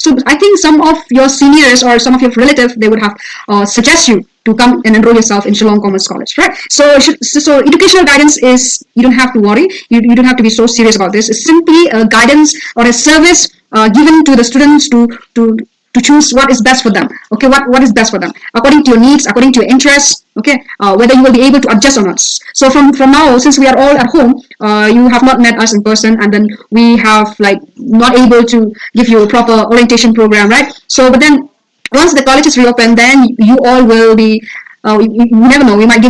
So I think some of your seniors or some of your relatives, they would have suggest you to come and enroll yourself in Shillong Commerce College, right? So educational guidance is, you don't have to worry, you don't have to be so serious about this. It's simply a guidance or a service given to the students to choose what is best for them. Okay, what is best for them according to your needs, according to your interests. Okay, whether you will be able to adjust or not. So from now, since we are all at home, you have not met us in person, and then we have like not able to give you a proper orientation program, right? So but then once the college is reopened, then you all will be you never know, we might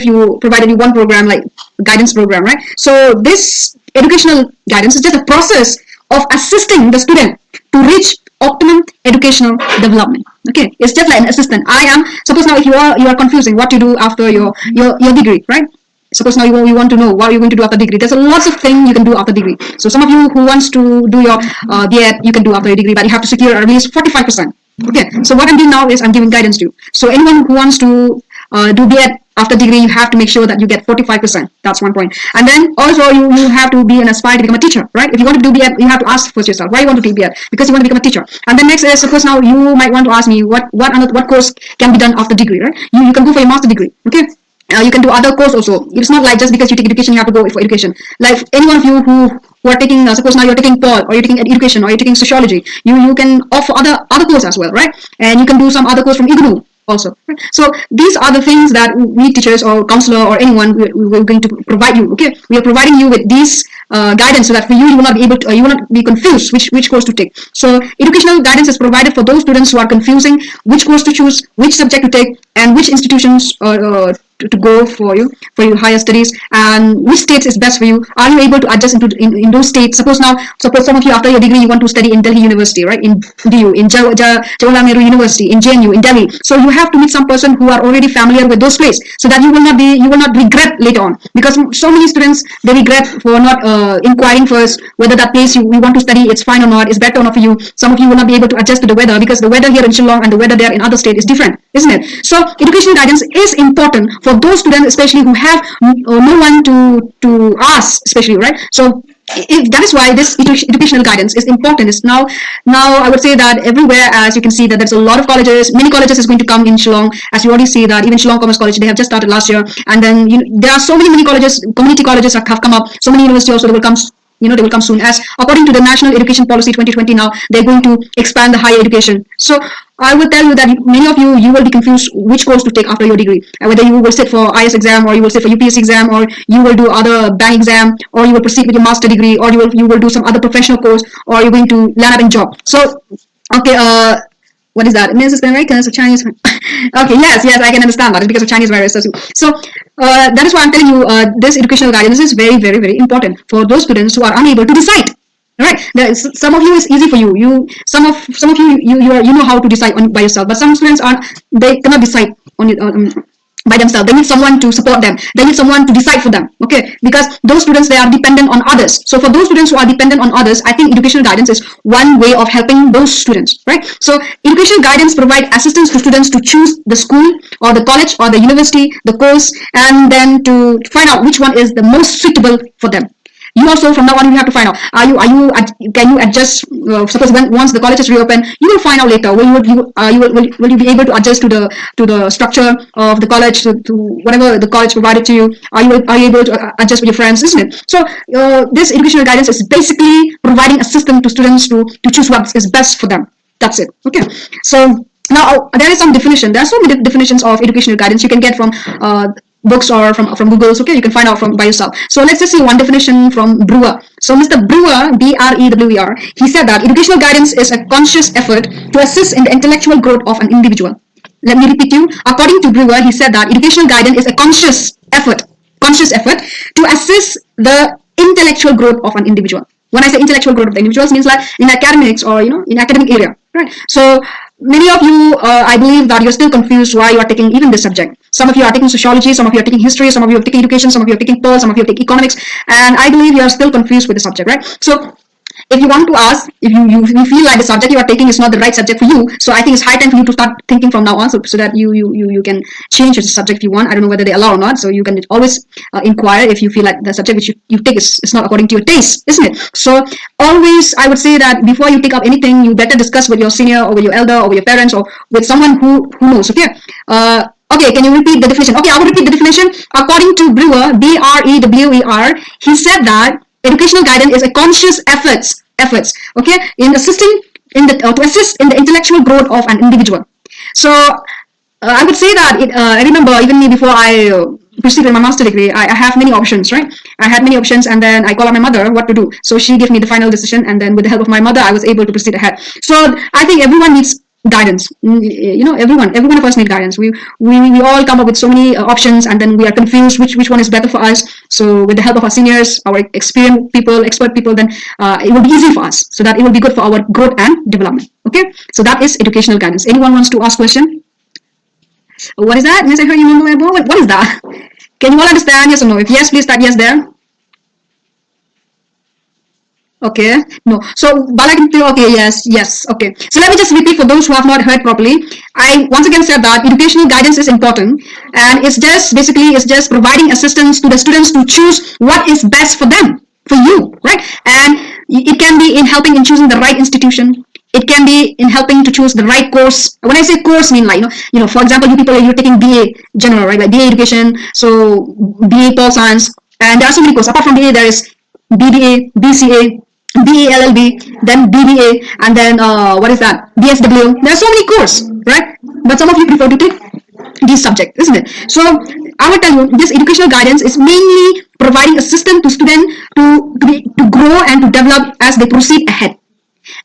provided you one program, like guidance program, right? So this educational guidance is just a process of assisting the student to reach optimum educational development. Okay, it's just like an assistant. Suppose now if you are confusing what to do after your degree, right? Suppose now you want to know what you're going to do after degree. There's a lots of things you can do after degree. So some of you who wants to do your B.Ed, you can do after your degree, but you have to secure at least 45%. Okay, so what I'm doing now is I'm giving guidance to you. So anyone who wants to do B.Ed after degree, you have to make sure that you get 45%. That's one point. And then also you have to be an aspire to become a teacher, right? If you want to do B.Ed, you have to ask first yourself, why you want to do B.Ed? Because you want to become a teacher. And then next is, suppose now you might want to ask me what course can be done after degree, right? You can go for your master degree, okay? You can do other course also. It's not like just because you take education, you have to go for education. Like any one of you who are taking, suppose now you're taking Paul, or you're taking education, or you're taking sociology, you can offer other course as well, right? And you can do some other course from I.LYNGDOH also. Right? So these are the things that we teachers or counselor or anyone we're going to provide you. Okay, we are providing you with these guidance so that for you will not be able to, you will not be confused which course to take. So educational guidance is provided for those students who are confusing which course to choose, which subject to take, and which institutions to go for your higher studies, and which states is best for you. Are you able to adjust in those states? Suppose some of you after your degree you want to study in Delhi University, right? In DU, in Jawaharlal Nehru University, in JNU, in Delhi. So you have to meet some person who are already familiar with those places, so that you will not regret later on, because so many students, they regret for not inquiring first whether that place you want to study it's fine or not, is better or not for you. Some of you will not be able to adjust to the weather, because the weather here in Shillong and the weather there in other state is different, isn't it? So education guidance is important for those students, especially who have no one to ask, especially, right? So that is why this educational guidance is important. It's now I would say that everywhere, as you can see, that there's a lot of colleges, many colleges is going to come in Shillong. As you already see that even Shillong Commerce College, they have just started last year, and then there are so many colleges, community colleges have come up, so many universities also, they will come. They will come soon, as according to the National Education Policy 2020, now they're going to expand the higher education. So I will tell you that many of you will be confused which course to take after your degree, whether you will sit for IS exam, or you will sit for UPSC exam, or you will do other bank exam, or you will proceed with your master degree, or you will do some other professional course, or you're going to land up in job. So okay, what is that? It means it's American, so Chinese. Okay, yes, I can understand that. It's because of Chinese virus. So that is why I'm telling you, this educational guidance is very, very, very important for those students who are unable to decide. Right? Some of you is easy for you. Some of you you know how to decide by yourself, but some students they cannot decide by themselves. They need someone to support them. They need someone to decide for them. Okay, because those students, they are dependent on others. So for those students who are dependent on others, I think educational guidance is one way of helping those students, right? So educational guidance provide assistance to students to choose the school or the college or the university, the course, and then to find out which one is the most suitable for them. You also, from now on, you have to find out, can you adjust, suppose once the college is reopened, you will find out later, will you be able to adjust to the structure of the college, to whatever the college provided to you. Are you able to adjust with your friends, isn't it? So this educational guidance is basically providing a system to students to choose what is best for them. That's it. Okay, so now there is some definition. There are so many definitions of educational guidance you can get from books or from Google. Okay, you can find out by yourself. So let's just see one definition from Brewer. So Mr. Brewer, Brewer, he said that educational guidance is a conscious effort to assist in the intellectual growth of an individual. Let me repeat you. According to Brewer, he said that educational guidance is a conscious effort to assist the intellectual growth of an individual. When I say intellectual growth of the individuals, means like in academics or in academic area, right? So many of you, I believe that you're still confused why you are taking even this subject. Some of you are taking sociology, some of you are taking history, some of you are taking education, some of you are taking Paul, some of you are taking economics, and I believe you are still confused with the subject, right? So if you want to ask, if you feel like the subject you are taking is not the right subject for you, so I think it's high time for you to start thinking from now on, so that you can change the subject you want. I don't know whether they allow or not, so you can always inquire if you feel like the subject which you take is not according to your taste, isn't it? So always I would say that before you pick up anything, you better discuss with your senior or with your elder or with your parents or with someone who knows. Okay. Okay, can you repeat the definition? Okay, I will repeat the definition. According to Brewer, Brewer, he said that educational guidance is a conscious efforts, okay, in assisting in the to assist in the intellectual growth of an individual. So I would say that I remember even me before I proceed with my master degree, I have many options, right? I had many options, and then I called on my mother what to do. So she gave me the final decision, and then with the help of my mother, I was able to proceed ahead. So I think everyone needs guidance. You know, everyone of us need guidance. We all come up with so many options, and then we are confused which one is better for us. So with the help of our seniors, our experienced people, expert people, then it will be easy for us, so that it will be good for our growth and development. Okay, so that is educational guidance. Anyone wants to ask question? What is that? Yes, I heard you know about. What is that? Can you all understand? Yes or no? If yes, please type yes there. Okay, no. So Bala can feel okay, yes, okay. So let me just repeat for those who have not heard properly. I once again said that educational guidance is important, and it's just basically it's just providing assistance to the students to choose what is best for them, for you, right? And it can be in helping in choosing the right institution. It can be in helping to choose the right course. When I say course, I mean like for example, you people you're taking BA general, right? Like BA education, so BA Pol Science, and there are so many courses. Apart from BA, there is BBA, BCA, BALLB, then BBA, and then what is that? BSW. There are so many courses, right? But some of you prefer to take these subjects, isn't it? So I will tell you, this educational guidance is mainly providing assistance to students to grow and to develop as they proceed ahead.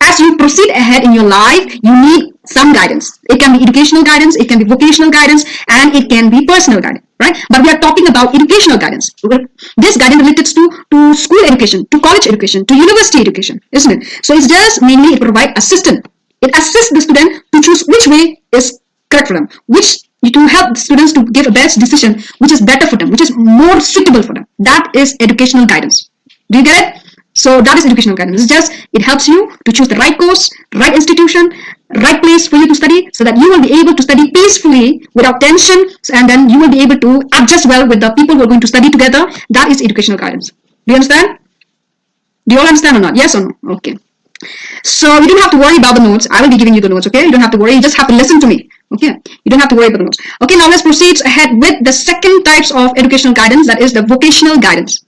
As you proceed ahead in your life, you need some guidance. It can be educational guidance, it can be vocational guidance, and it can be personal guidance, right? But we are talking about educational guidance. This guidance relates to school education, to college education, to university education, isn't it? So it's just mainly it provides assistance. It assists the student to choose which way is correct for them, which to help the students to give a best decision, which is better for them, which is more suitable for them. That is educational guidance. Do you get it? So that is educational guidance. It's just it helps you to choose the right course, right institution, right place for you to study, so that you will be able to study peacefully without tension, and then you will be able to adjust well with the people who are going to study together. That is educational guidance. Do you understand? Do you all understand or not? Yes or no? Okay. So you don't have to worry about the notes. I will be giving you the notes, okay? You don't have to worry. You just have to listen to me, okay? You don't have to worry about the notes. Okay, now let's proceed ahead with the second types of educational guidance, that is the vocational guidance.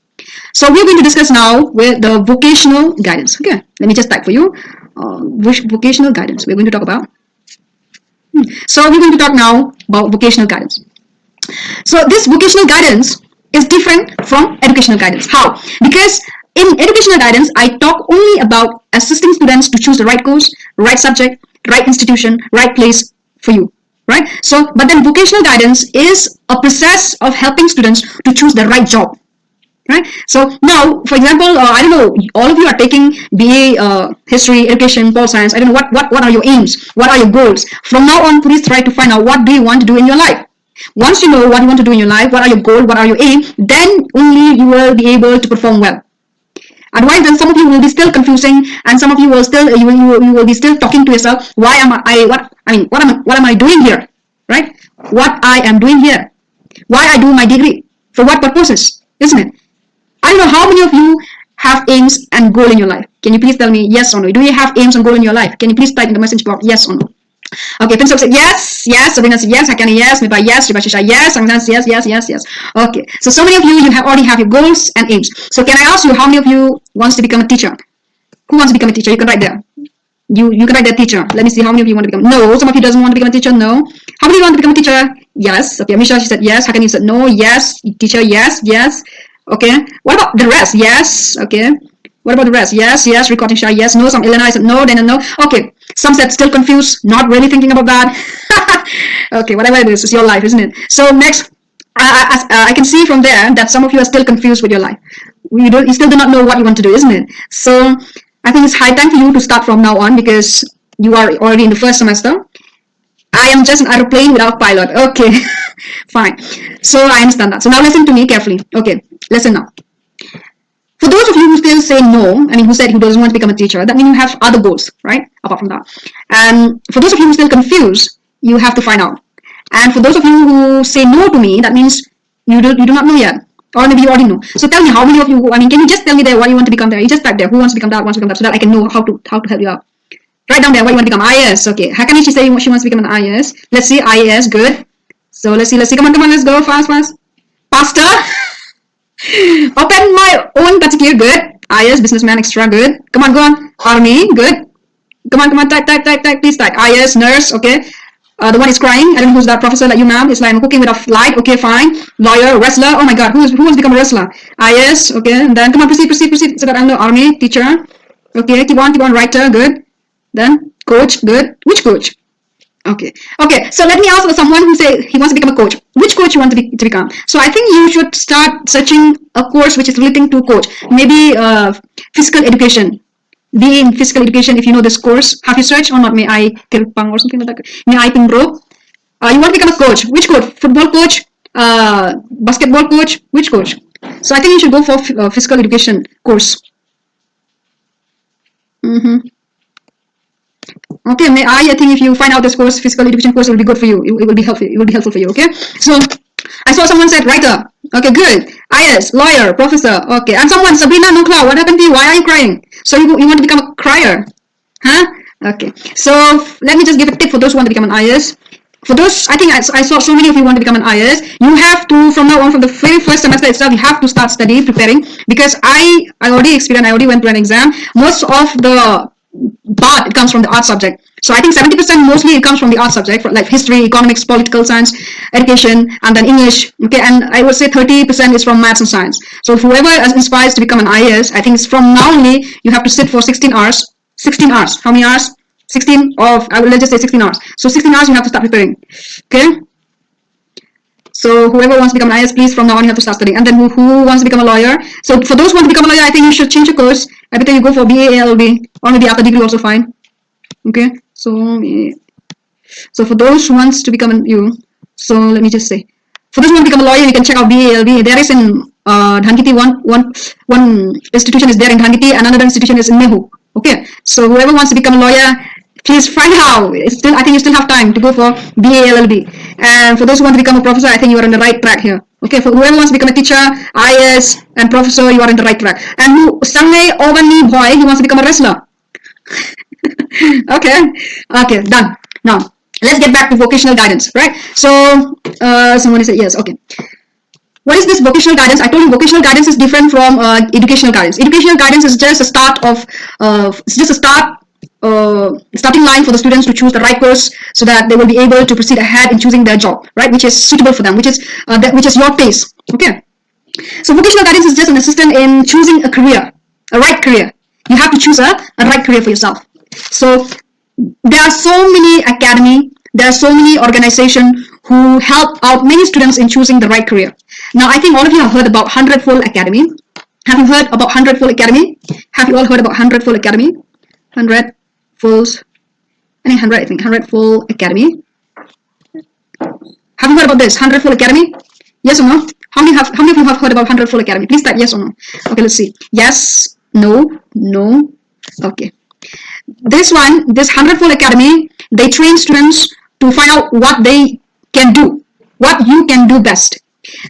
So we're going to discuss now with the vocational guidance. Okay, let me just type for you. Vocational guidance. We're going to talk about. So we're going to talk now about vocational guidance. So this vocational guidance is different from educational guidance. How? Because in educational guidance, I talk only about assisting students to choose the right course, right subject, right institution, right place for you. Right? So, but then vocational guidance is a process of helping students to choose the right job. Right? So now, for example, I don't know, all of you are taking BA History, Education, Pol Science. I don't know what are your aims, what are your goals. From now on, please try to find out what do you want to do in your life. Once you know what you want to do in your life, what are your goals, what are your aims, then only you will be able to perform well. Otherwise, then some of you will be still confusing, and some of you will still you will be still talking to yourself. Why am what am I doing here? Right? What I am doing here? Why I do my degree? For what purposes? Isn't it? I don't know how many of you have aims and goal in your life. Can you please tell me yes or no? Do you have aims and goal in your life? Can you please type in the message box yes or no? Okay, Princess said yes, Sabrina said yes, Hakani yes, Mipa yes, Ribashisha yes, Angsan yes. Okay, so many of you have already have your goals and aims. So can I ask you how many of you wants to become a teacher? Who wants to become a teacher? You can write there. You can write there teacher. Let me see how many of you want to become. No, some of you doesn't want to become a teacher. No. How many of you want to become a teacher? Yes. Okay, Misha she said yes. Hakani said no. Yes. Teacher yes. Okay. What about the rest? Yes. Okay. What about the rest? Yes. Recording shy. Yes. No. Some Elena said no. Then no. Okay. Some said still confused. Not really thinking about that. Okay. Whatever it is, it's your life, isn't it? So next, I can see from there that some of you are still confused with your life. You still do not know what you want to do, isn't it? So I think it's high time for you to start from now on, because you are already in the first semester. I am just an aeroplane without pilot. Okay. Fine. So I understand that. So now listen to me carefully. Okay. Listen now. For those of you who still say no, I mean, who said who doesn't want to become a teacher, that means you have other goals, right? Apart from that. And for those of you who are still confused, you have to find out. And for those of you who say no to me, that means you do not know yet. Or maybe you already know. So tell me, how many of you, I mean, can you just tell me there what you want to become there? You just type there, who wants to become that, wants to become that, so that I can know how to help you out. Write down there what you want to become. IAS, okay. How can she say she wants to become an IAS? Let's see, IAS, good. So let's see, come on, let's go, fast. Faster. Open my own particular, good. IAS, businessman, extra, good. Come on, go on. Army, good. Come on, type, please type. IAS, nurse, okay. The one is crying. I don't know who's that professor like you, ma'am. It's like I'm cooking with a light. Okay, fine. Lawyer, wrestler. Oh my God, who wants to become a wrestler? IAS, okay. And then come on, proceed. So that I'm the army, teacher. Okay, keep on. Writer, good. Then coach, good. Which coach? Okay. So let me ask someone who say he wants to become a coach. Which coach you want to become? So I think you should start searching a course which is relating to coach. Maybe physical education. Be in physical education. If you know this course, have you searched or not? May I Tirpang or something like that? May I Pimbro? You want to become a coach. Which coach? Football coach? Basketball coach? Which coach? So I think you should go for physical education course. Okay, I think if you find out this course, physical education course, it will be good for you. It will be helpful. It will be helpful for you. Okay. So I saw someone said writer. Okay, good. IS, lawyer, professor. Okay, and someone, Sabrina Nukla, what happened to you? Why are you crying? So you want to become a crier, huh? Okay. So let me just give a tip for those who want to become an IS. For those, I think I saw so many of you want to become an IS. You have to, from now on, from the very first semester itself, you have to start studying, preparing, because I already experienced, I already went through an exam. Most of the part, it comes from the art subject. So I think 70% mostly it comes from the art subject, like history, economics, political science, education, and then English. Okay, and I would say 30% is from maths and science. So whoever inspires to become an IAS, I think it's from now only you have to sit for 16 hours. 16 hours. How many hours? 16 of, let's just say 16 hours. So 16 hours you have to start preparing. Okay. So whoever wants to become an IAS, please from now on you have to start studying. And then who wants to become a lawyer? So for those who want to become a lawyer, I think you should change your course. Every time you go for BA, ALB, or maybe after degree also fine. Okay. So for those who wants to become so let me just say, for those who want to become a lawyer, you can check out BA, ALB. There is in Dhangiti, one institution is there in Dhangiti, and another institution is in Mehu. Okay. So whoever wants to become a lawyer, please find out. I think you still have time to go for BA, LLB. And for those who want to become a professor, I think you are on the right track here. Okay, for whoever wants to become a teacher, IS, and professor, you are in the right track. And Sangney Ovani boy, he wants to become a wrestler. Okay, done. Now, let's get back to vocational guidance, right? So, somebody said yes, okay. What is this vocational guidance? I told you vocational guidance is different from educational guidance. Educational guidance is just a starting line for the students to choose the right course so that they will be able to proceed ahead in choosing their job, right? Which is suitable for them, which is your pace. Okay. So vocational guidance is just an assistant in choosing a career, a right career. You have to choose a right career for yourself. So there are so many academy, there are so many organizations who help out many students in choosing the right career. Now, I think all of you have heard about 100-Fold Academy. Have you heard about 100-Fold Academy? Have you all heard about 100-Fold Academy? 100-Fold Academy. Have you heard about this 100-Fold Academy? Yes or no? How many of you have heard about 100-Fold Academy? Please type yes or no. Okay, let's see. Yes, no. Okay. This 100-Fold Academy, they train students to find out what they can do, what you can do best.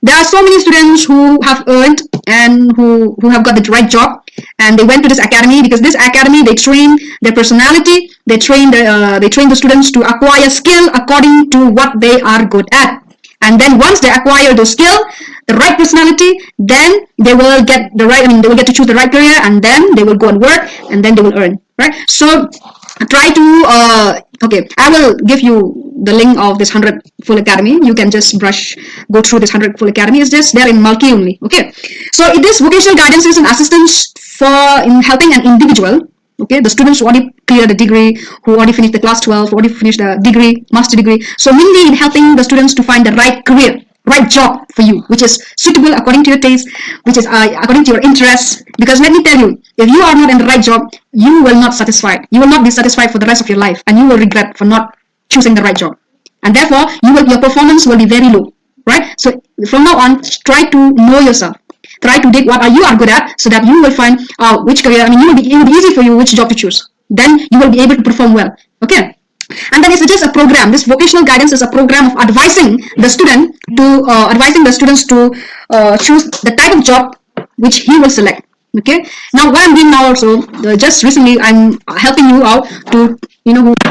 There are so many students who have earned and who have got the right job, and they went to this academy because this academy, they train their personality, they train the students to acquire skill according to what they are good at. And then once they acquire those skill, the right personality, then they will get they will get to choose the right career, and then they will go and work, and then they will earn, right? So try to okay, I will give you the link of this 100-Fold Academy. You can just go through this 100-Fold Academy. It's just there in Malki only. Okay, so this vocational guidance is an assistance in helping an individual. Okay, the students who already cleared the degree, who already finished the class 12, who already finished the degree, master degree. So mainly in helping the students to find the right career, right job for you, which is suitable according to your taste, which is according to your interests. Because let me tell you, if you are not in the right job, you will not satisfied. You will not be satisfied for the rest of your life, and you will regret for not choosing the right job. And therefore, your performance will be very low, right? So from now on, try to know yourself. Try to dig what you are good at, so that you will find which career. I mean, it will be easy for you which job to choose. Then you will be able to perform well. Okay. And then it's just a program. This vocational guidance is a program of advising the students to choose the type of job which he will select. Okay. Now what I'm doing now also, just recently I'm helping you out to,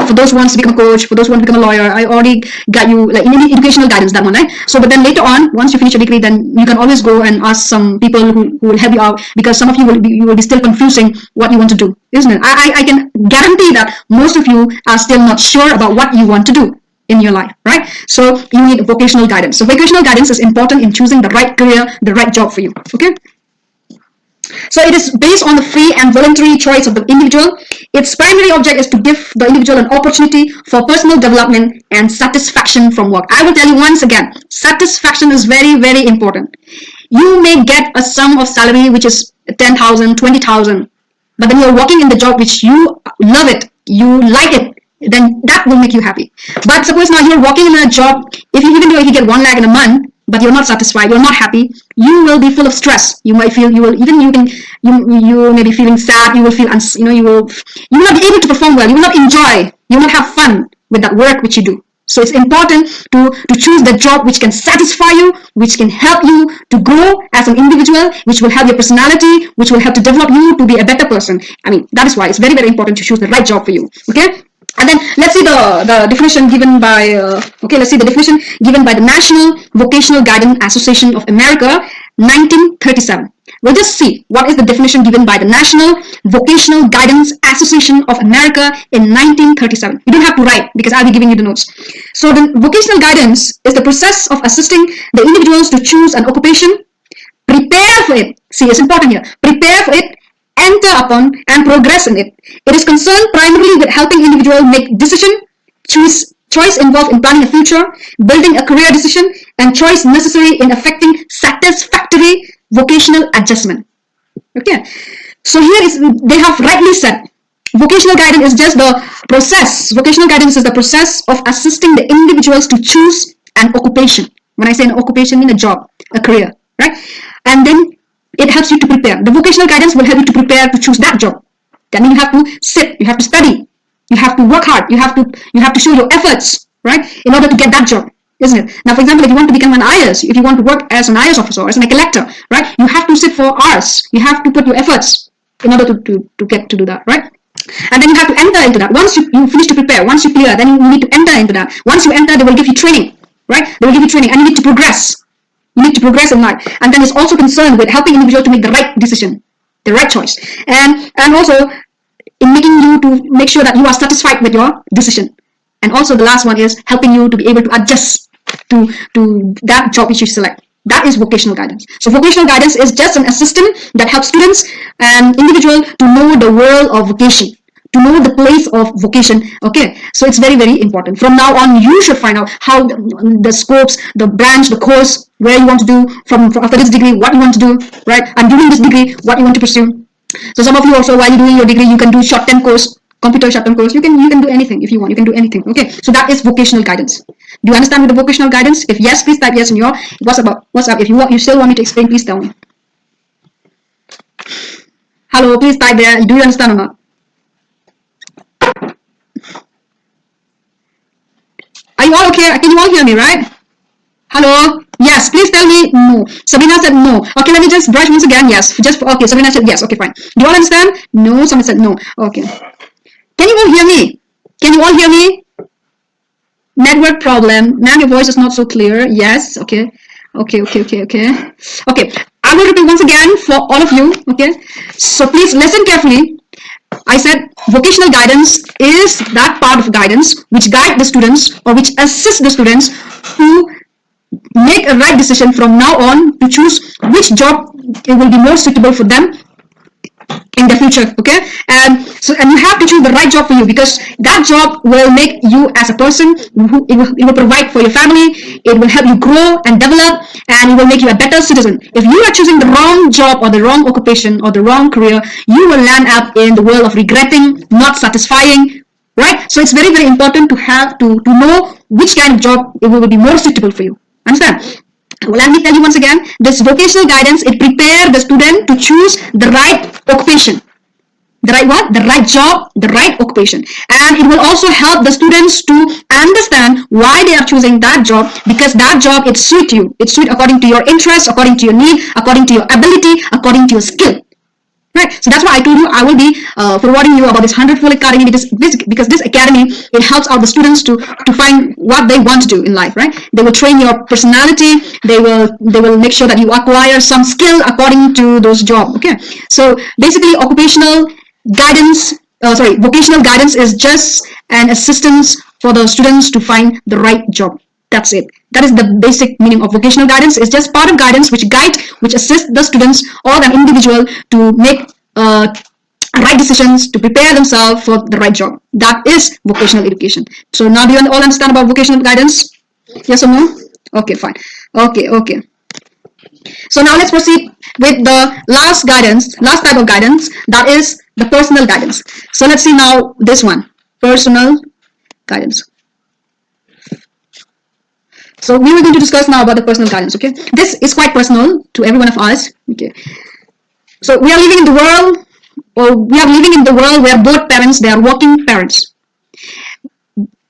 for those who want to become a coach, for those who want to become a lawyer. I already got you like educational guidance, that one, right? So but then later on, once you finish your degree, then you can always go and ask some people who will help you out, because some of you will be still confusing what you want to do, isn't it? I can guarantee that most of you are still not sure about what you want to do in your life, right? So you need vocational guidance. So vocational guidance is important in choosing the right career, the right job for you. Okay. So it is based on the free and voluntary choice of the individual. Its primary object is to give the individual an opportunity for personal development and satisfaction from work. I will tell you once again, satisfaction is very, very important. You may get a sum of salary which is 10,000, 20,000, but then you're working in the job which you love it, you like it, then that will make you happy. But suppose now you're working in a job, even though you get 1 lakh in a month, but you're not satisfied, you're not happy, you will be full of stress. You might feel, you may be feeling sad, you will feel, you will not be able to perform well, you will not enjoy, you will not have fun with that work which you do. So it's important to choose the job which can satisfy you, which can help you to grow as an individual, which will help your personality, which will help to develop you to be a better person. I mean, that is why it's very, very important to choose the right job for you. Okay. And then let's see the definition given by the National Vocational Guidance Association of America, 1937. We'll just see what is the definition given by the National Vocational Guidance Association of America in 1937. You don't have to write, because I'll be giving you the notes. So the vocational guidance is the process of assisting the individuals to choose an occupation, prepare for it. See, it's important here. Prepare for it, enter upon, and progress in it. It is concerned primarily with helping individuals make decision, choice involved in planning a future, building a career decision, and choice necessary in effecting satisfactory vocational adjustment. Okay, so they have rightly said, vocational guidance is just the process. Vocational guidance is the process of assisting the individuals to choose an occupation. When I say an occupation, I mean a job, a career, right? And then it helps you to prepare. The vocational guidance will help you to prepare to choose that job. That means you have to sit, you have to study, you have to work hard, you have to show your efforts, right, in order to get that job, isn't it? Now, for example, if you want to become an IAS, if you want to work as an IAS officer or as a collector, right, you have to sit for hours, you have to put your efforts in order to get to do that, right? And then you have to enter into that. Once you finish to prepare, once you clear, then you need to enter into that. Once you enter, they will give you training, right? They will give you training, and you need to progress. You need to progress in life. And then it's also concerned with helping individuals to make the right decision, the right choice. And also in making you to make sure that you are satisfied with your decision. And also the last one is helping you to be able to adjust to that job which you select. That is vocational guidance. So vocational guidance is just an assistant that helps students and individuals to know the world of vocation, to know the place of vocation. Okay, so it's very, very important. From now on, you should find out how the scopes, the branch, the course, where you want to do from after this degree, what you want to do, right? And during this degree, what you want to pursue. So some of you also, while you're doing your degree, you can do short-term course, computer short-term course. You can do anything if you want. You can do anything. Okay, so that is vocational guidance. Do you understand with the vocational guidance? If yes, please type yes in your WhatsApp. If you still want me to explain, please tell me. Hello, please type there. Do you understand or not? Are you all okay? Can you all hear me, right? Hello? Yes, please tell me no. Sabrina said no. Okay, let me just brush once again. Yes. Okay, Sabrina said yes. Okay, fine. Do you all understand? No, someone said no. Okay. Can you all hear me? Can you all hear me? Network problem. Ma'am, your voice is not so clear. Yes. Okay. Okay. I will repeat once again for all of you. Okay. So please listen carefully. I said vocational guidance is that part of guidance which guide the students or which assist the students to make a right decision from now on to choose which job it will be more suitable for them in the future. Okay, and you have to choose the right job for you, because that job will make you as a person. It will provide for your family, it will help you grow and develop, and it will make you a better citizen. If you are choosing the wrong job or the wrong occupation or the wrong career, you will land up in the world of regretting, not satisfying, right? So it's very, very important to have to know which kind of job it will be more suitable for you. Understand? Let me tell you once again, this vocational guidance, it prepares the student to choose the right occupation. The right what? The right job, the right occupation. And it will also help the students to understand why they are choosing that job, because that job, it suits you. It suits according to your interest, according to your need, according to your ability, according to your skill. Right, so that's why I told you I will be forwarding you about this 100-fold academy, because this academy, it helps out the students to find what they want to do in life. Right, they will train your personality. They will make sure that you acquire some skill according to those jobs. Okay, so basically, vocational guidance is just an assistance for the students to find the right job. That's it. That is the basic meaning of vocational guidance. It's just part of guidance which assists the students or an individual to make right decisions, to prepare themselves for the right job. That is vocational education. So now do you all understand about vocational guidance? Yes or no? Okay, fine. Okay. So now let's proceed with the last type of guidance, that is the personal guidance. So let's see now this one, personal guidance. So we are going to discuss now about the personal guidance. Okay, this is quite personal to every one of us. Okay, so we are living in the world, where both parents, they are working parents.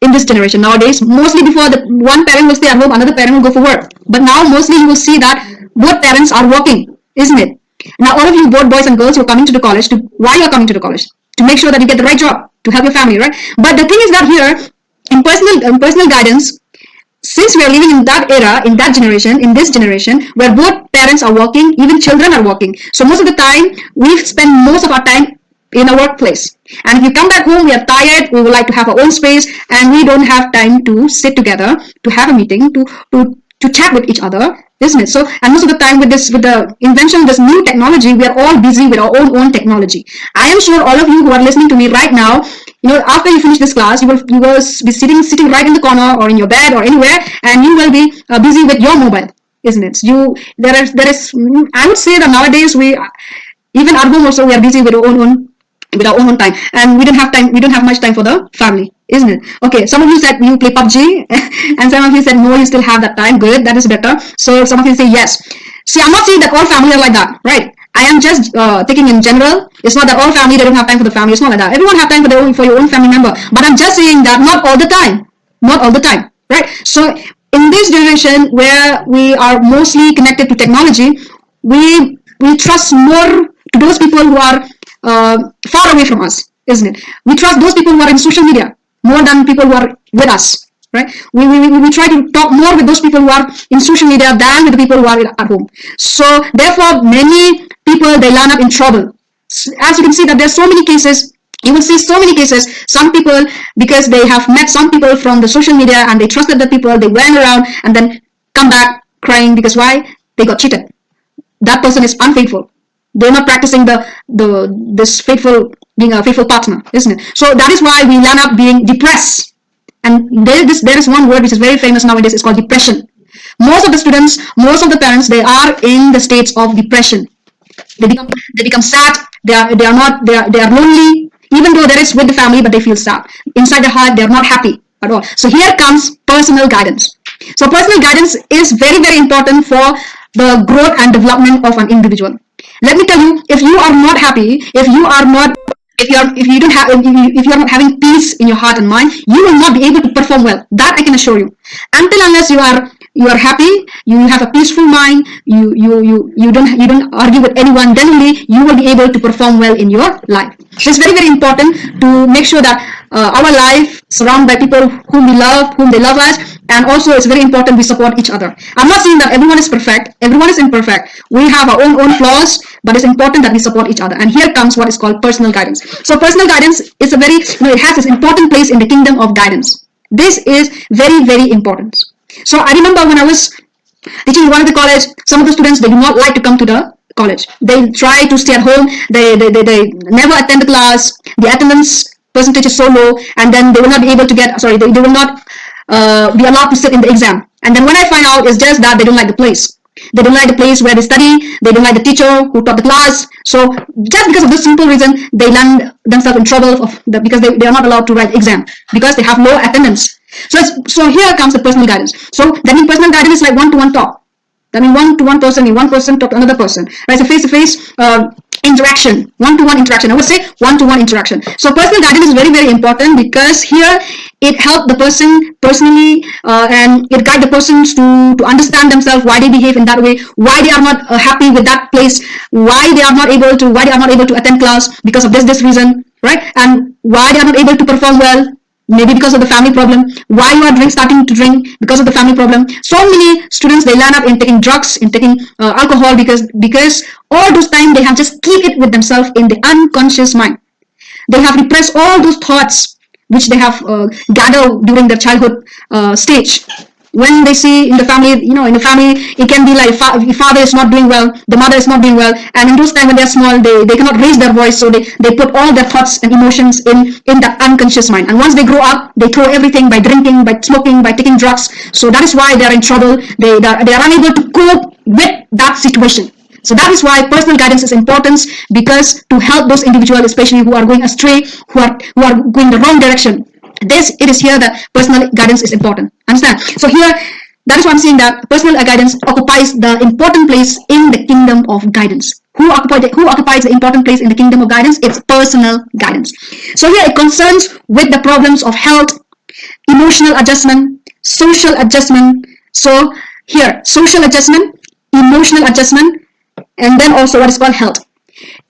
In this generation nowadays, mostly before, the one parent will stay at home, another parent will go for work. But now mostly you will see that both parents are working, isn't it? Now all of you, both boys and girls, you're coming to the college. Why you're coming to the college? To make sure that you get the right job, to help your family, right? But the thing is that here, in personal guidance, since we are living in that era, in this generation, where both parents are working, even children are working. So most of the time, we spend most of our time in a workplace. And if you come back home, we are tired, we would like to have our own space, and we don't have time to sit together, to have a meeting, to chat with each other, isn't it? So, and most of the time with the invention of this new technology, we are all busy with our own technology. I am sure all of you who are listening to me right now, after you finish this class, you will be sitting right in the corner or in your bed or anywhere, and you will be busy with your mobile, isn't it? There is. I would say that nowadays even at home also, we are busy with our own time, and we don't have much time for the family, isn't it? Okay, some of you said you play PUBG, and some of you said no, you still have that time. Good, that is better. So some of you say yes. See, I'm not saying that all family are like that, right? I am just taking in general. It's not that all family, they don't have time for the family. It's not like that. Everyone have time for your own family member. But I'm just saying that not all the time, right? So in this generation where we are mostly connected to technology, we trust more to those people who are far away from us, isn't it? We trust those people who are in social media more than people who are with us, right? We try to talk more with those people who are in social media than with the people who are at home. So therefore, many people, they land up in trouble. As you can see that there's so many cases. You will see so many cases. Some people, because they have met some people from the social media and they trusted the people, they went around and then come back crying because why? They got cheated. That person is unfaithful. They're not practicing being a faithful partner, isn't it? So that is why we land up being depressed. And there is one word which is very famous nowadays. It's called depression. Most of the students, most of the parents, they are in the states of depression. They become sad. They are lonely. Even though there is with the family, but they feel sad. Inside their heart, they are not happy at all. So here comes personal guidance. So personal guidance is very, very important for the growth and development of an individual. Let me tell you, if you are not happy, if you are not having peace in your heart and mind, you will not be able to perform well. That I can assure you. Unless you are happy, you have a peaceful mind, you don't argue with anyone, then only you will be able to perform well in your life. So it's very, very important to make sure that our life surrounded by people whom we love, whom they love us, and also it's very important we support each other. I'm not saying that everyone is perfect. Everyone is imperfect. We have our own flaws, but it's important that we support each other. And here comes what is called personal guidance. So personal guidance is it has this important place in the kingdom of guidance. This is very, very important. So I remember when I was teaching in one of the college, some of the students, they do not like to come to the college. They try to stay at home. They never attend the class. The attendance percentage is so low, and then they will not be able to they will not be allowed to sit in the exam. And then when I find out, it's just that they don't like the place. They don't like the place where they study. They don't like the teacher who taught the class. So just because of this simple reason, they land themselves in trouble because they are not allowed to write exam because they have low attendance. So here comes the personal guidance. So that means personal guidance is like one-to-one talk. That means one-to-one person, one person talk to another person, right? So face-to-face interaction, one-to-one interaction. I would say one-to-one interaction. So personal guidance is very, very important, because here it helps the person personally, and it guides the persons to understand themselves, why they behave in that way, why they are not happy with that place, why they are not able to attend class because of this reason, right? And why they are not able to perform well, maybe because of the family problem. Why you are starting to drink? Because of the family problem. So many students, they land up in taking drugs, in taking alcohol, because all those time they have just keep it with themselves in the unconscious mind. They have repressed all those thoughts which they have gathered during their childhood stage. When they see in the family, it can be like father is not doing well, the mother is not doing well, and in those times when they are small, they cannot raise their voice, so they put all their thoughts and emotions in that unconscious mind. And once they grow up, they throw everything by drinking, by smoking, by taking drugs. So that is why they are in trouble. They are unable to cope with that situation. So that is why personal guidance is important, because to help those individuals, especially who are going astray, who are going the wrong direction. It is here that personal guidance is important. Understand? So here, that is why I'm saying that personal guidance occupies the important place in the kingdom of guidance. Who occupies the important place in the kingdom of guidance? It's personal guidance. So here it concerns with the problems of health, emotional adjustment, social adjustment. So here, social adjustment, emotional adjustment, and then also what is called health.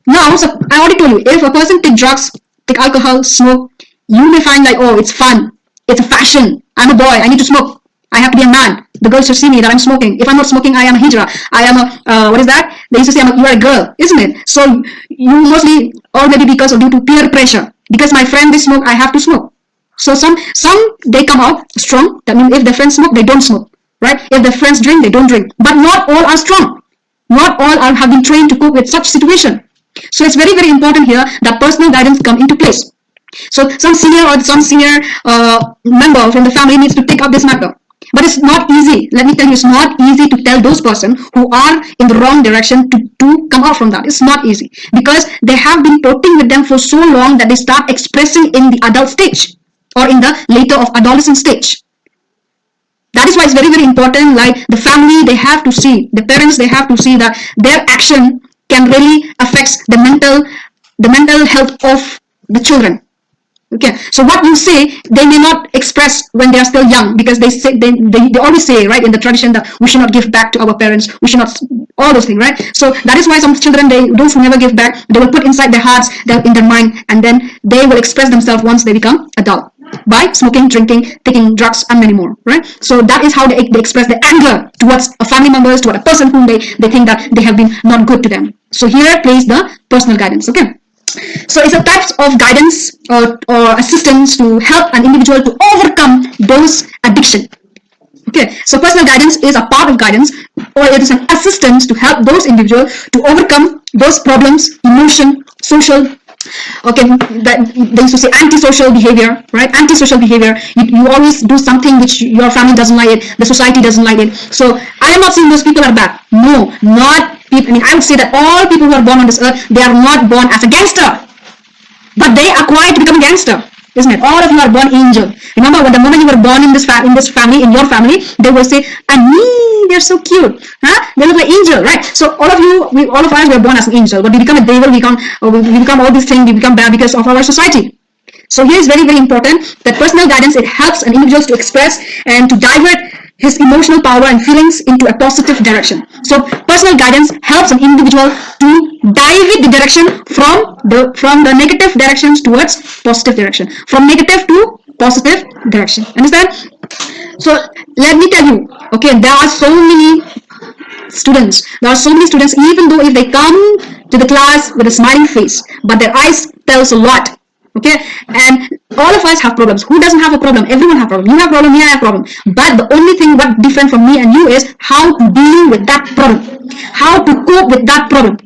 Now, so I already told you, if a person take drugs, take alcohol, smoke, you may find like, oh, it's fun, it's a fashion, I'm a boy, I need to smoke, I have to be a man, the girls should see me that I'm smoking. If I'm not smoking, I am a hijra, I am a, what is that? They used to say, you are a girl, isn't it? So you mostly, or maybe because of due to peer pressure, because my friend they smoke, I have to smoke. So some they come out strong. That means if their friends smoke, they don't smoke, right? If their friends drink, they don't drink. But not all are strong. Not all have been trained to cope with such situation. So it's very, very important here that personal guidance come into place. So some senior member from the family needs to take up this matter. But it's not easy. Let me tell you, it's not easy to tell those persons who are in the wrong direction to come out from that. It's not easy, because they have been coping with them for so long that they start expressing in the adult stage or in the later of adolescent stage. That is why it's very, very important, like the family, they have to see, the parents, they have to see that their action can really affect the mental health of the children. Okay, so what you say, they may not express when they are still young, because they always say, right, in the tradition that we should not give back to our parents, we should not, all those things, right? So that is why some children, those who never give back, they will put inside their hearts, in their mind, and then they will express themselves once they become adult, by smoking, drinking, taking drugs, and many more, right? So that is how they express their anger towards a family members, toward a person whom they think that they have been not good to them. So here plays the personal guidance, okay? So it's a type of guidance or assistance to help an individual to overcome those addiction. Okay, so personal guidance is a part of guidance, or it is an assistance to help those individuals to overcome those problems, emotion, social, okay, that they used to say antisocial behavior, right? Antisocial behavior. You always do something which your family doesn't like it, the society doesn't like it. So I am not saying those people are bad. No, not people. I mean, I would say that all people who are born on this earth, they are not born as a gangster, but they acquire to become a gangster, isn't it? All of you are born angel. Remember, when the moment you were born in this family, in your family, they will say, "And me, they're so cute, huh? They look like angel, right?" So all of us were born as an angel, but we become a devil, we become all these things, we become bad because of our society. So here is very, very important that personal guidance, it helps an individual to express and to divert his emotional power and feelings into a positive direction. So personal guidance helps an individual to divert the direction from the negative directions towards positive direction, from negative to positive direction. Understand? So let me tell you, okay, there are so many students, even though if they come to the class with a smiling face, but their eyes tells a lot. Okay, and all of us have problems. Who doesn't have a problem? Everyone have problem. You have problem, me I have problem. But the only thing what different from me and you is how to deal with that problem, how to cope with that problem,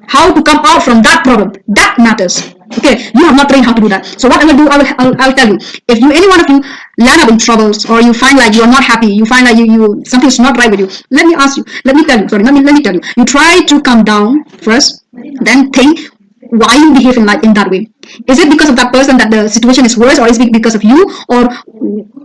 how to come out from that problem. That matters. Okay, you have not trained how to do that. So what I will do, I'll tell you. If any one of you land up in troubles, or you find like you are not happy, you find like you something's not right with you, let me tell you. You try to calm down first, then think why you behave in that way. Is it because of that person that the situation is worse, or is it because of you, or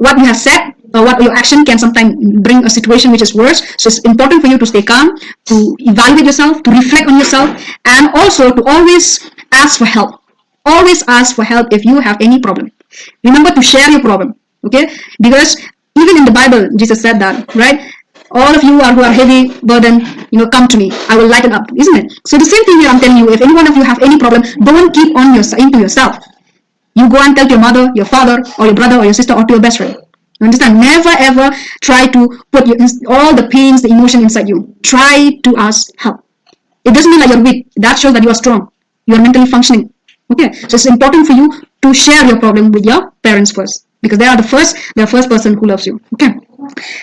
what you have said, what your action can sometimes bring a situation which is worse. So it's important for you to stay calm, to evaluate yourself, to reflect on yourself, and also to always ask for help. Always ask for help if you have any problem. Remember to share your problem, okay? Because even in the Bible, Jesus said that, right? All of you who are heavy burden, come to me. I will lighten up, isn't it? So the same thing here I'm telling you. If any one of you have any problem, don't keep on into yourself. You go and tell to your mother, your father, or your brother, or your sister, or to your best friend. You understand? Never ever try to put all the pains, the emotion inside you. Try to ask help. It doesn't mean that you're weak. That shows that you are strong. You are mentally functioning. Okay, so it's important for you to share your problem with your parents first, because they are the first person who loves you. Okay,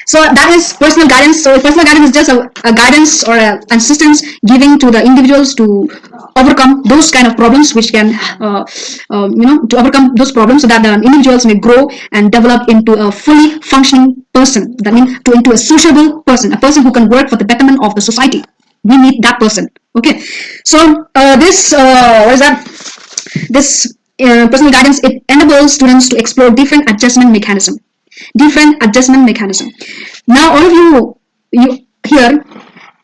so that is personal guidance. So personal guidance is just a guidance or an assistance giving to the individuals to overcome those kind of problems, which can to overcome those problems, so that the individuals may grow and develop into a fully functioning person. That means into a sociable person, a person who can work for the betterment of the society. We need that person. Okay, so this what is that? This personal guidance, it enables students to explore different adjustment mechanism. Now, all of you here,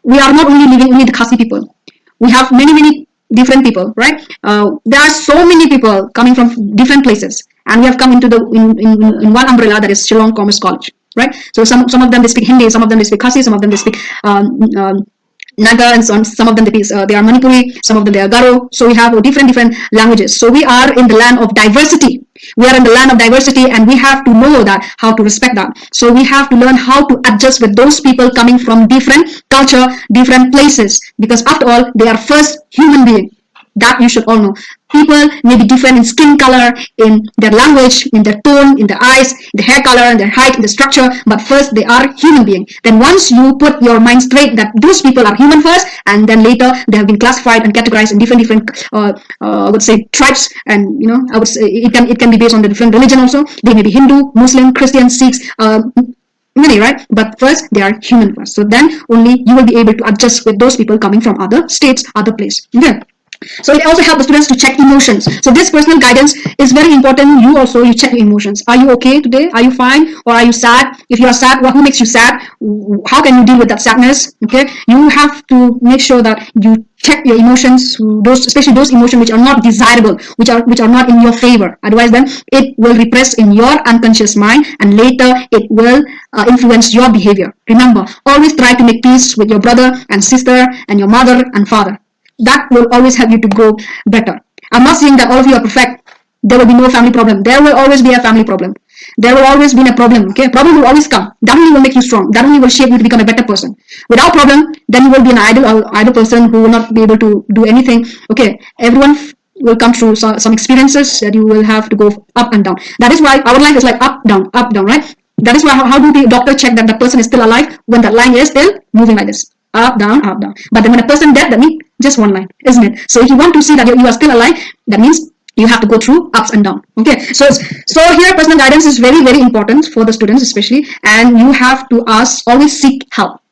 we are not only living only the Khasi people. We have many different people, right? There are so many people coming from different places, and we have come into in one umbrella, that is Shillong Commerce College, right? So some of them they speak Hindi, some of them they speak Khasi, some of them they speak Naga, and so on. Some of them they are Manipuri, some of them they are Garo. So we have different languages. So we are in the land of diversity. And we have to know that how to respect that. So we have to learn how to adjust with those people coming from different culture, different places, because after all, they are first human beings. That you should all know. People may be different in skin color, in their language, in their tone, in their eyes, the hair color, and their height, and the structure, but first they are human beings. Then once you put your mind straight that those people are human first, and then later they have been classified and categorized in different I would say tribes, and I would say it can be based on the different religion also. They may be Hindu, Muslim, Christian, Sikhs, many, right? But first they are human first. So then only you will be able to adjust with those people coming from other states, other place. Okay. So it also helps the students to check emotions. So this personal guidance is very important. You check your emotions. Are you okay today? Are you fine? Or are you sad? If you are sad, who makes you sad? How can you deal with that sadness? Okay, you have to make sure that you check your emotions, especially those emotions which are not desirable, which are not in your favor. Otherwise, then it will repress in your unconscious mind, and later it will influence your behavior. Remember, always try to make peace with your brother and sister and your mother and father. That will always help you to grow better. I'm not saying that all of you are perfect. There will be no family problem. There will always be a family problem. There will always be a problem. Okay, problem will always come. That only will make you strong. That only will shape you to become a better person. Without problem, then you will be an idle person who will not be able to do anything. Okay, everyone will come through some experiences that you will have to go up and down. That is why our life is like up, down, right? That is why how do the doctor check that the person is still alive when that line is still moving like this? Up, down, up, down. But then when a person dead, that means just one line, isn't it? So if you want to see that you are still alive, that means you have to go through ups and downs. Okay, so here personal guidance is very important for the students especially, and you have to always seek help.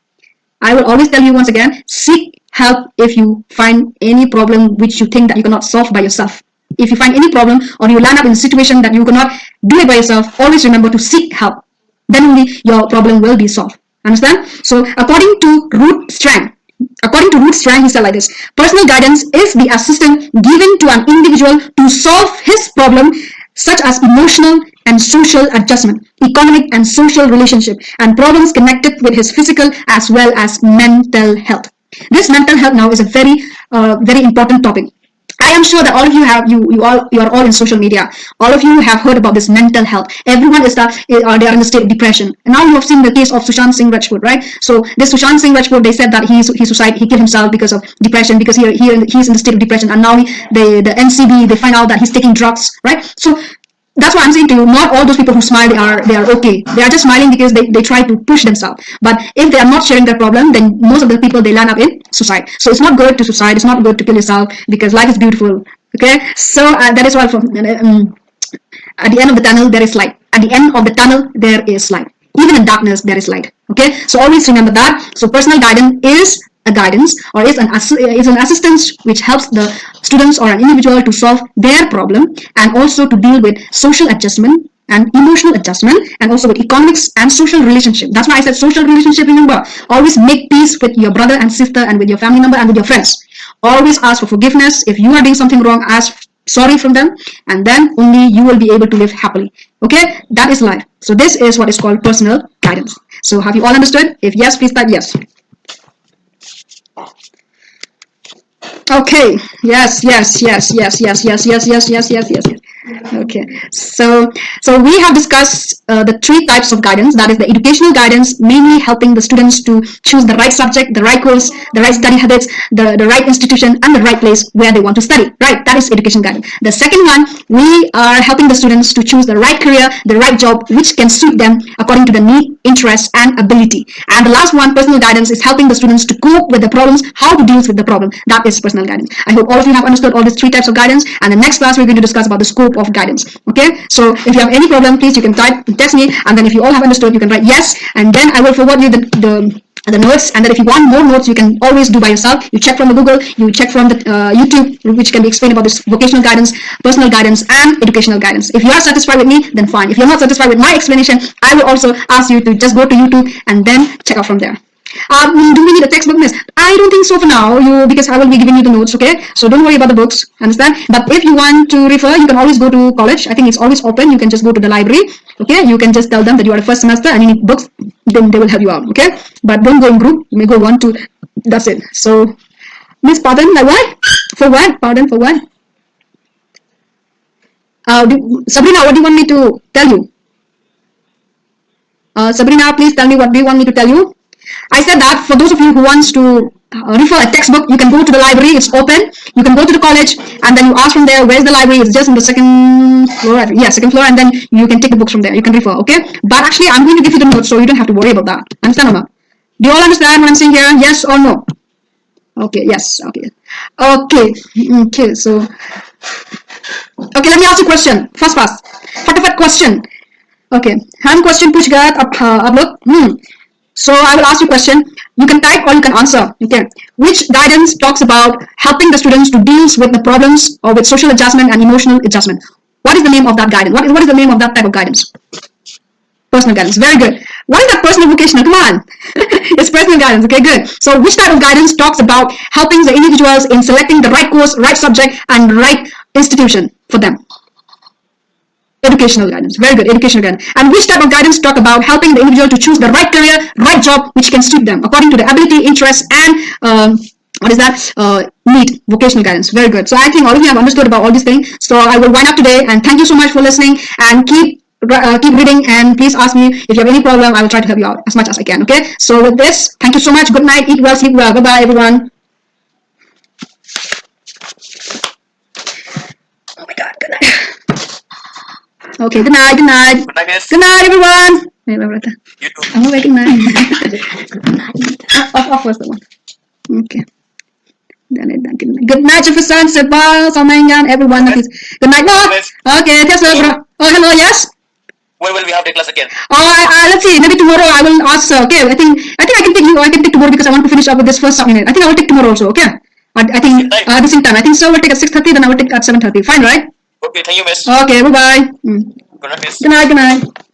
I will always tell you once again, seek help if you find any problem which you think that you cannot solve by yourself. If you find any problem or you land up in a situation that you cannot do it by yourself, always remember to seek help. Then only your problem will be solved. Understand? So according to Root Strang, he said like this: personal guidance is the assistance given to an individual to solve his problem, such as emotional and social adjustment, economic and social relationship, and problems connected with his physical as well as mental health. This mental health now is a very important topic. I am sure that all of you are all in social media. All of you have heard about this mental health. Everyone they are in a state of depression. And now you have seen the case of Sushant Singh Rajput, right? So this Sushant Singh Rajput, they said that he killed himself because of depression, because he's in the state of depression. And now the NCB, they find out that he's taking drugs, right? So that's why I'm saying to you, not all those people who smile, they are okay. They are just smiling because they try to push themselves. But if they are not sharing their problem, then most of the people, they land up in suicide. So it's not good to suicide. It's not good to kill yourself, because life is beautiful. Okay, so that is why at the end of the tunnel there is light. At the end of the tunnel there is light. Even in darkness there is light. Okay, so always remember that. So personal guidance is a guidance, or is an assistance which helps the students or an individual to solve their problem, and also to deal with social adjustment, and emotional adjustment, and also with economics and social relationship. That's why I said social relationship. Remember, always make peace with your brother and sister and with your family member and with your friends. Always ask for forgiveness. If you are doing something wrong, ask sorry from them, and then only you will be able to live happily. Okay, that is life. So this is what is called personal guidance. So have you all understood? If yes, please type yes. Okay. Yes. Yes. Yes. Yes. Yes. Yes. Yes. Yes. Yes. Yes. Yes. Okay. So we have discussed the three types of guidance. That is the educational guidance, mainly helping the students to choose the right subject, the right course, the right study habits, the right institution, and the right place where they want to study. Right. That is education guidance. The second one, we are helping the students to choose the right career, the right job, which can suit them according to the need, interest, and ability. And the last one, personal guidance, is helping the students to cope with the problems, how to deal with the problem. That is personal guidance. I hope all of you have understood all these three types of guidance. And the next class, we're going to discuss about the scope of guidance. Okay, so if you have any problem, please you can text me, and then if you all have understood, you can write yes, and then I will forward you the notes. And then if you want more notes, you can always do by yourself. You check from the Google, you check from the YouTube, which can be explained about this vocational guidance, personal guidance, and educational guidance. If you are satisfied with me, then fine. If you're not satisfied with my explanation, I will also ask you to just go to YouTube and then check out from there. Do we need a textbook, miss? I don't think so for now, because I will be giving you the notes, okay? So don't worry about the books, understand? But if you want to refer, you can always go to college. I think it's always open. You can just go to the library, okay? You can just tell them that you are the first semester and you need books, then they will help you out, okay? But don't go in group. You may go 1, 2. That's it. So, miss, pardon, like what? For what? Pardon, for what? Sabrina, what do you want me to tell you? Sabrina, please tell me what do you want me to tell you? I said that for those of you who wants to refer a textbook, you can go to the library. It's open. You can go to the college, and then you ask from there, where's the library? It's just on the second floor. Yeah, second floor, and then you can take the books from there. You can refer, okay? But actually, I'm going to give you the notes, so you don't have to worry about that. Understand or not? Do you all understand what I'm saying here? Yes or no? Okay, yes, okay. Okay, so... Okay, let me ask you a question. Fast. Fat question. Okay, हम question पूछ गया आप लोग. So I will ask you a question. You can type or you can answer. Okay. Which guidance talks about helping the students to deal with the problems or with social adjustment and emotional adjustment? What is the name of that guidance? What is the name of that type of guidance? Personal guidance. Very good. What is that personal vocational? Come on. It's personal guidance. Okay, good. So which type of guidance talks about helping the individuals in selecting the right course, right subject, and right institution for them? Educational guidance. Very good. Educational guidance. And which type of guidance talk about helping the individual to choose the right career, right job, which can suit them according to the ability, interest, and need? Vocational guidance. Very good. So I think all of you have understood about all these things. So I will wind up today, and thank you so much for listening, and keep reading, and please ask me if you have any problem. I will try to help you out as much as I can. Okay. So with this, thank you so much. Good night. Eat well, sleep well. Bye bye, everyone. Oh my God. Good night. Okay, good night. Good night. Good night, everyone. You too. I'm awake. Good night. Off was the one. Okay. Good night, Jefferson, Sebal, Samayan, everyone. Good night, no. Okay, yes, bro. Oh, hello, yes. When will we have the class again? Let's see. Maybe tomorrow I will ask. Okay, I think I can take you. I can take tomorrow because I want to finish up with this first subunit. I think I will take tomorrow also. Okay. I think at the same time. I think so. I will take at 6:30. Then I will take at 7:30. Fine, right? Okay. Thank you, miss. Okay. Bye bye. Good night, miss. Good night. Good night.